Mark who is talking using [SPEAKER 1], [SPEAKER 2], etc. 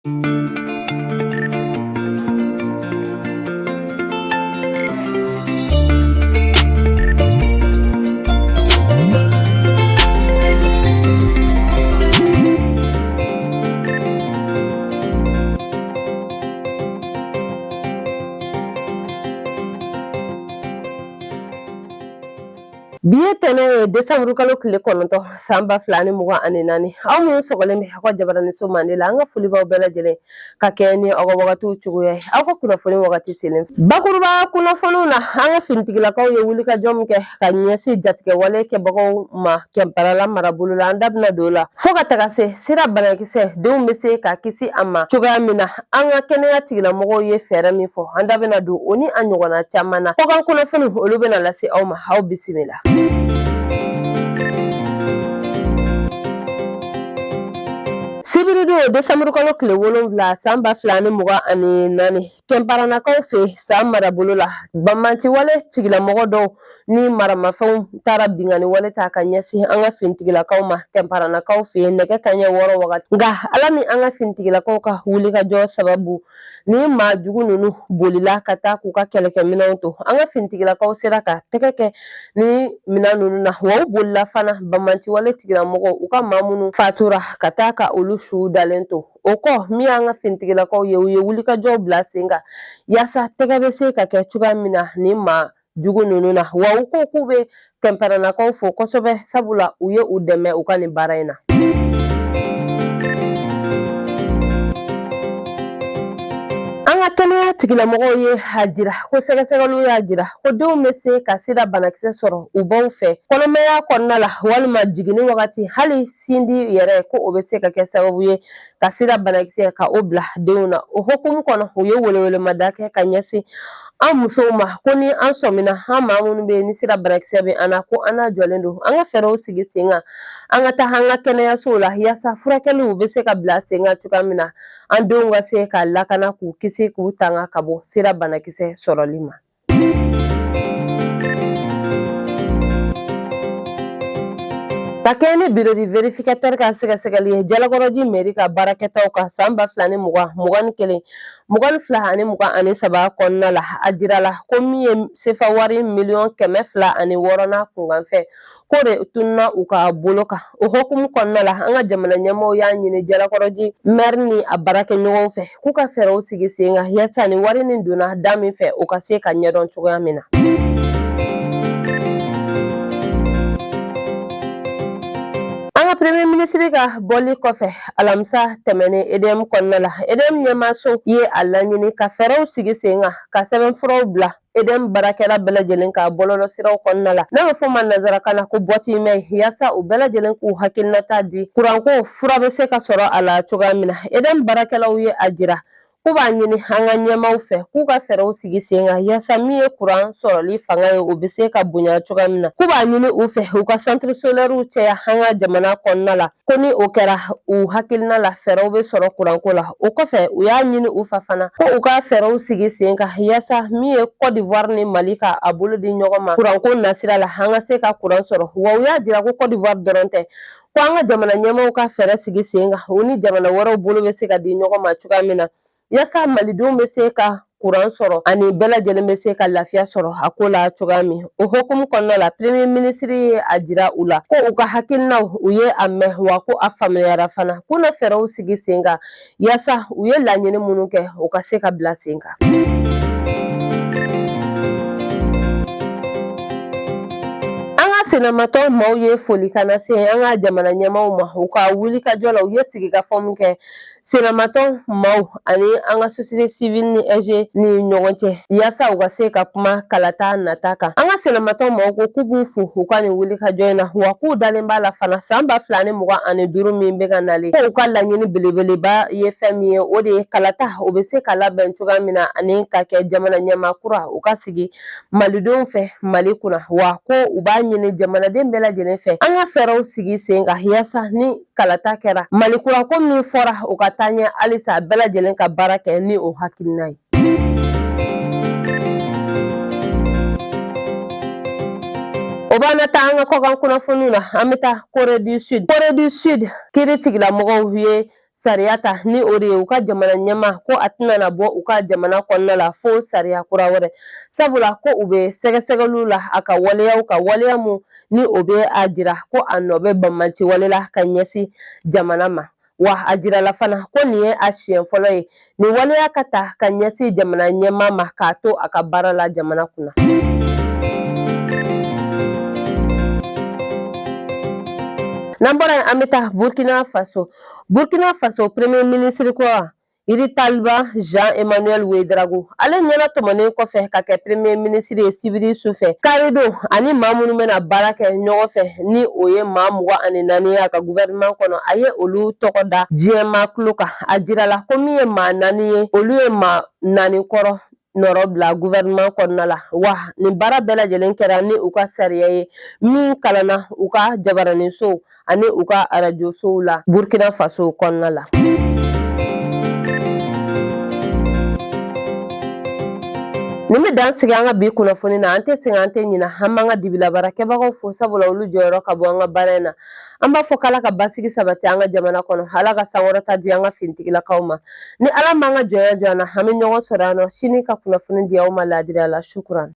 [SPEAKER 1] Biye tene Desamuru kalo kile kɔnɔntɔn san 2024 aw minnu sɔgɔlen bɛ aw ka jabaraniso mande la an ka foli b'aw bɛɛ lajɛlen ka kɛ ni aw ka wagatiw cogoya ye aw ka kunnafoni wagati selen bakuruba kunnafoniw na an ka finitigilakaw ye wulikajɔ min kɛ ka ɲɛsin jatigɛwale kɛbagaw ma Kɛnparala marabolo la an da bɛna don o la fo ka taga se sira banakisɛ denw bɛ se ka kisi a ma cogoya min na an ka kɛnɛya tigilamɔgɔw ye fɛɛrɛ min fɔ an da bɛna don o ni a ɲɔgɔnna caman na kɔkan kunnafoni olu bɛna lase aw ma aw bisimila. Sibirido Desamuru kalo tile 7 san 2024 Kɛnparanakaw fɛ san marabolo la banbantiwale tigilamɔgɔ dɔw ni maramafɛnw taara bingani wale ta ka ɲɛsin an ka finitigilakaw ma Kɛnparanakaw fɛ nɛgɛ kanɲɛ 6 wagati nka ala ni an ka finitigilakaw ka wulikajɔ sababu ni maa jugu ninnu bolila ka taa k'u ka kɛlɛkɛminɛnw to an ka finitigilakaw sera ka tɛgɛ kɛ ni minɛn ninnu na wa u bolila fana banbantiwale tigilamɔgɔ u ka maa minnu fatura ka taa ka olu su dalen to o kɔ min an ka finitigilakaw ye u ye wulikajɔw bila sen kan yaasa tɛgɛ bɛ se ka kɛ cogoya min na ni maa jugu ninnu na wa u ko k'u bɛ Kɛnparanakaw fo kosɛbɛ sabula u ye u dɛmɛ u ka nin baara in na. An ka kɛnɛya tigilamɔgɔw ye a jira ko sɛgɛsɛgɛliw y'a jira ko denw bɛ se ka sida banakisɛ sɔrɔ u baw fɛ kɔnɔmaya kɔnɔna la walima jiginni wagati hali sindi yɛrɛ ko o bɛ se ka kɛ sababu ye ka sida banakisɛ ka o bila denw na o hukumu kɔnɔ u ye welewelemada kɛ ka ɲɛsin an musow ma ko ni an sɔmina an maa minnu bɛ yen ni sida banakisɛ bɛ an na ko an jɔlen don an ka fɛɛrɛw sigi sen kan an ka taa an ka kɛnɛyasow la yaasa furakɛliw bɛ se ka bila sen kan cogoya min na an denw ka se ka lakana k'u kisi k'u tanga ka bɔ sida banakisɛ sɔrɔli ma. Ka kɛ ni biro de vérificateur ka sɛgɛsɛgɛli ye Jalakɔrɔji mairie ka baarakɛtaw ka san 2020 21 23 kɔnɔna la a jira la ko min ye sefa wari miliyɔn 206 kunkanfɛ ko de tununa u ka bolo kan o hukumu kɔnɔna la an ka jamana ɲɛmɔgɔw y'a ɲini Jalakɔrɔji maire ni a baarakɛɲɔgɔnw fɛ k'u ka fɛɛrɛw sigi sen kan yaasa ni wari nin donna da min fɛ o ka se ka ɲɛdɔn cogoya min na. An ka premier ministre ka bɔli kɔfɛ alamisa tɛmɛnen EDM kɔnɔna la EDM ɲɛmaaso ye a laɲini ka fɛɛrɛw sigi sen kan ka sɛbɛnfuraw bila EDM baarakɛla bɛɛ lajɛlen ka bɔlɔlɔsiraw kɔnɔna la n'a bɛ fɔ ma nanzarakan na ko boîte mail yaasa u bɛɛ lajɛlen k'u hakilinata di kuranko fura bɛ se ka sɔrɔ a la cogoya min na EDM baarakɛlaw ye a jira k'u b'a ɲini an ka ɲɛmaaw fɛ k'u ka fɛɛrɛw sigi sen kan yaasa min ye kuran sɔrɔli fanga ye o bɛ se ka bonya cogoya min na k'u b'a ɲini u fɛ u ka centre solaire caya an ka jamana kɔnɔna la ko ni o kɛra u hakilina la fɛɛrɛw bɛ sɔrɔ kuranko la o kɔfɛ u y'a ɲini u fɛ fana ko u ka fɛɛrɛw sigi sen kan yaasa min ye Côte d'Ivoire ni Mali ka a bolo di ɲɔgɔn ma kuranko nasira la an ka se ka kuran sɔrɔ wa u y'a jira ko Côte d'Ivoire dɔrɔn tɛ ko an ka jamana ɲɛmaaw ka fɛɛrɛ sigi sen kan u ni jamana wɛrɛw bolo bɛ se ka di ɲɔgɔn ma cogoya min na yaasa malidenw bɛ se ka kuran sɔrɔ ani bɛɛ lajɛlen bɛ se ka lafiya sɔrɔ a ko la cogoya min o hukumu kɔnɔna la premier ministre ye a jira u la ko u ka hakilinaw u ye a mɛn wa ko a faamuyara fana k'u na fɛɛrɛw sigi sen kan yaasa u ye laɲini minnu kɛ u ka se ka bila sen kan. Senamatɔ maaw ye foli kana se an ka jamana ɲɛmaaw ma u ka wulikajɔ la u ye sigikafɔ min kɛ senamatɔ maaw ani an ka société civile ni SG ni ɲɔgɔn cɛ yaasa u ka se ka kuma kalata nata kan an ka senamatɔ maaw ko k'u b'u fo u ka nin wulikajɔ in na wa k'u dalen b'a la fana san 2025 min bɛ ka nalen ko u ka laɲini belebeleba ye fɛn min ye o de ye kalata o bɛ se ka labɛn cogoya min na ani ka kɛ jamana ɲɛmaa kura u ka sigi malidenw fɛ Mali kunna wa ko u b'a ɲini jamanaden bɛɛ lajɛlen fɛ an ka fɛɛrɛw sigi sen kan yaasa ni kalata kɛra Mali kurako min fɔra o ka taa ɲɛ halisa bɛɛ lajɛlen ka baara kɛ ni o hakilina ye. O b'an taa an ka kɔkan kunnafoniw na an bɛ taa Corée du Sud kiiri tigilamɔgɔw ye sariya ta ni o de ye u ka jamana ɲɛma ko a tɛna na bɔ u ka jamana kɔnɔna la fo sariya kura wɛrɛ sabula ko u bɛ sɛgɛsɛgɛliw la a ka waleyaw ka waleya mun ni o bɛ a jira ko a nɔ bɛ bamaci wale la ka ɲɛsin jamana ma wa a jirala fana ko nin ye a siɲɛ fɔlɔ ye nin waleya ka ta ka ɲɛsin jamana ɲɛma ma k'a to a ka baara la jamana kunna. N'an bɔra yen an bɛ taa Burkina Faso premier ministre kura Iri Talba Jean Emmanuel Ouédraogo ale ɲɛna tɔmɔnen kɔfɛ ka kɛ premier ministre ye sibiri su fɛ kari don ani maa minnu bɛna baara kɛ ɲɔgɔn fɛ ni o ye maa 24 ye a ka gouvernement kɔnɔ a ye olu tɔgɔ da diɲɛmaa tulo kan a jirala ko min ye maa 4 ye olu ye maa 4 kɔrɔ nɔrɔ bila gouvernement kɔnɔna la wa nin baara bɛɛ lajɛlen kɛra ni u ka sariya ye min kalanna u ka jabaraninsow ani u ka arajosow la Burkina Faso kɔnɔna la. Nin bɛ dan sigi an ka bi kunnafoni na an tɛ sɛgɛn an tɛ ɲinɛ an b'an ka dibilabaarakɛbagaw fo sabula olu jɔyɔrɔ ka bɔ an ka baara in na an b'a fɔ k'Ala ka basigi sabati an ka jamana kɔnɔ Ala ka sankɔrɔta di an ka finitigilakaw ma ni Ala m'an ka jɔnya jɔ an na an bɛ ɲɔgɔn sɔrɔ yan nɔ sini ka kunnafoni di aw ma laadiriya la sukuran.